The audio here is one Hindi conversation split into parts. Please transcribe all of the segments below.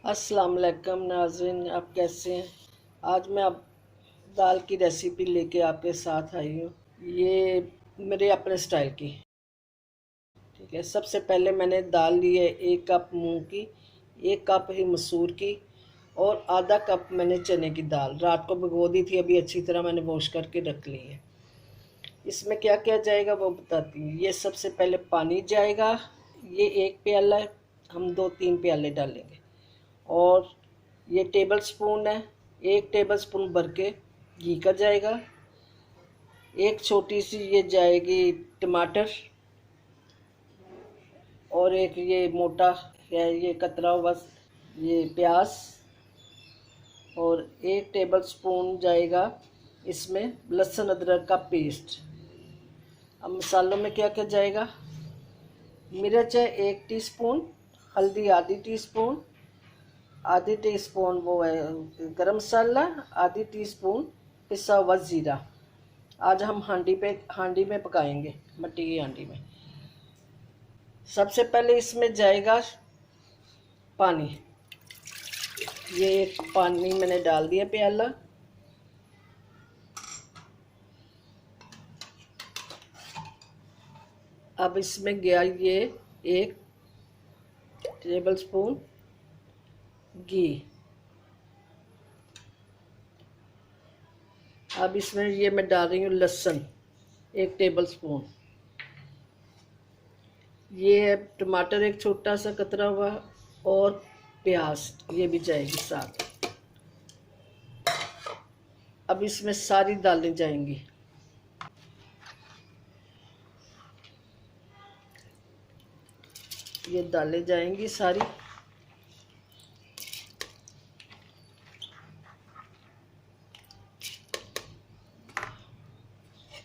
अस्सलाम वालेकुम नाज़रीन, आप कैसे हैं। आज मैं अब दाल की रेसिपी लेके आपके साथ आई हूँ। ये मेरे अपने स्टाइल की, ठीक है। सबसे पहले मैंने दाल ली है 1 कप मूंग की, 1 कप ही मसूर की और आधा कप मैंने चने की दाल रात को भिगो दी थी। अभी अच्छी तरह मैंने वॉश करके रख ली है। इसमें क्या क्या जाएगा वो बताती हूँ। ये सबसे पहले पानी जाएगा, ये 1 प्याला, हम 2-3 प्याले डालेंगे। और ये टेबल स्पून है, 1 टेबल स्पून भर के घी का जाएगा। एक छोटी सी ये जाएगी टमाटर, और एक ये मोटा है ये कतरा हुआ ये प्याज, और 1 टेबल स्पून जाएगा इसमें लहसुन अदरक का पेस्ट। अब मसालों में क्या क्या जाएगा। मिर्च है 1 टीस्पून, हल्दी आधी टीस्पून, आधी टीस्पून वो है गरम मसाला, आधी टीस्पून पिसा हुआ ज़ीरा। आज हम हांडी में पकाएंगे, मिट्टी की हांडी में। सबसे पहले इसमें जाएगा पानी। ये एक पानी मैंने डाल दिया प्याला। अब इसमें गया ये 1 टेबल स्पून घी। अब इसमें ये मैं डाल रही हूँ लहसुन 1 टेबल स्पून। ये है टमाटर एक छोटा सा कतरा हुआ, और प्याज ये भी जाएगी साथ। अब इसमें सारी दालें जाएंगी। ये दालें जाएंगी सारी।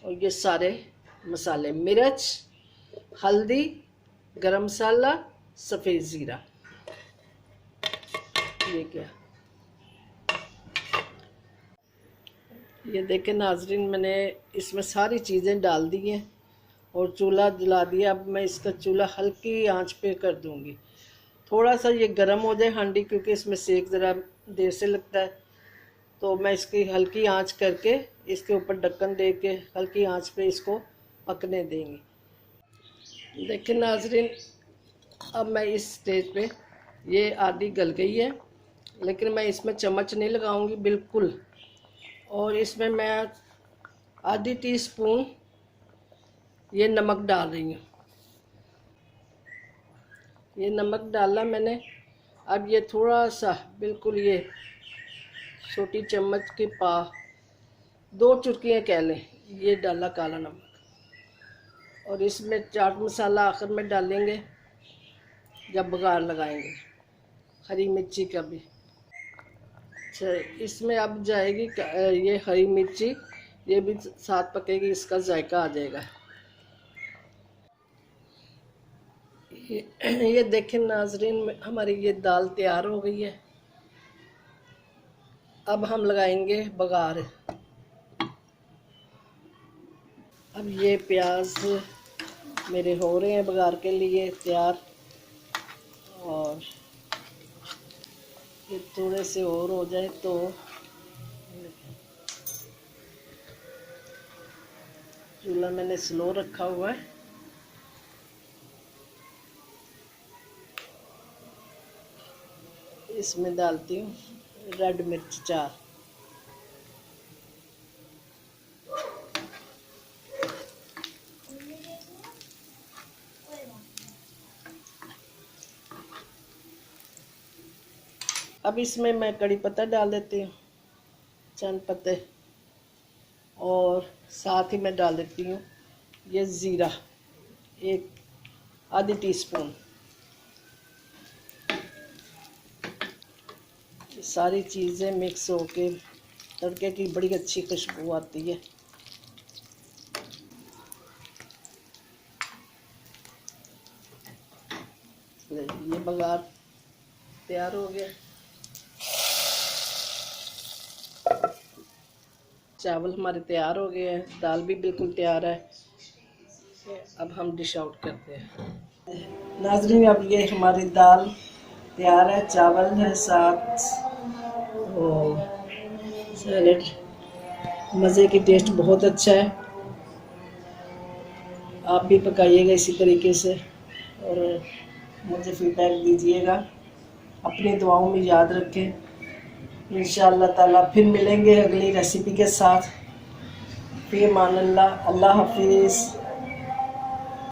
और ये सारे मसाले, मिर्च, हल्दी, गरम मसाला, सफ़ेद ज़ीरा, ये क्या, ये देखें नाजरीन, मैंने इसमें सारी चीज़ें डाल दी हैं और चूल्हा जला दिया। अब मैं इसका चूल्हा हल्की आंच पे कर दूंगी। थोड़ा सा ये गर्म हो जाए हांडी, क्योंकि इसमें सेक ज़रा देर से लगता है, तो मैं इसकी हल्की आंच करके इसके ऊपर ढक्कन दे के हल्की आंच पे इसको पकने देंगे। देखिए नाजरीन, अब मैं इस स्टेज पे ये आधी गल गई है, लेकिन मैं इसमें चम्मच नहीं लगाऊंगी बिल्कुल। और इसमें मैं आधी टीस्पून ये नमक डाल रही हूँ। ये नमक डाला मैंने। अब ये थोड़ा सा बिल्कुल ये छोटी चम्मच के 2 चुटकियाँ कह लें, ये डाला काला नमक। और इसमें चाट मसाला आखिर में डालेंगे जब बघार लगाएंगे, हरी मिर्ची का भी। अच्छा, इसमें अब जाएगी ये हरी मिर्ची, ये भी साथ पकेगी, इसका जायका आ जाएगा। ये देखें नाजरीन, हमारी ये दाल तैयार हो गई है। अब हम लगाएंगे बघार। अब ये प्याज मेरे हो रहे हैं बघार के लिए तैयार, और ये थोड़े से और हो जाए तो चूल्हा मैंने स्लो रखा हुआ है। इसमें डालती हूँ रेड मिर्च 4। अब इसमें मैं कड़ी पत्ता डाल देती हूँ, चंद पत्ते, और साथ ही मैं डाल देती हूँ ये ज़ीरा, एक आधी टीस्पून। सारी चीज़ें मिक्स होके तड़के की बड़ी अच्छी खुशबू आती है। ये बघार तैयार हो गया। चावल हमारे तैयार हो गए हैं, दाल भी बिल्कुल तैयार है। अब हम डिश आउट करते हैं। नाज़रीन, अब ये हमारी दाल तैयार है। चावल है साथ और सैलेड। मज़े की, टेस्ट बहुत अच्छा है। आप भी पकाइएगा इसी तरीके से और मुझे फीडबैक दीजिएगा। अपनी दुआओं में याद रखें। इंशाअल्लाह ताला फिर मिलेंगे अगली रेसिपी के साथ। फ़ी अमान अल्लाह। अल्लाह हाफिज़।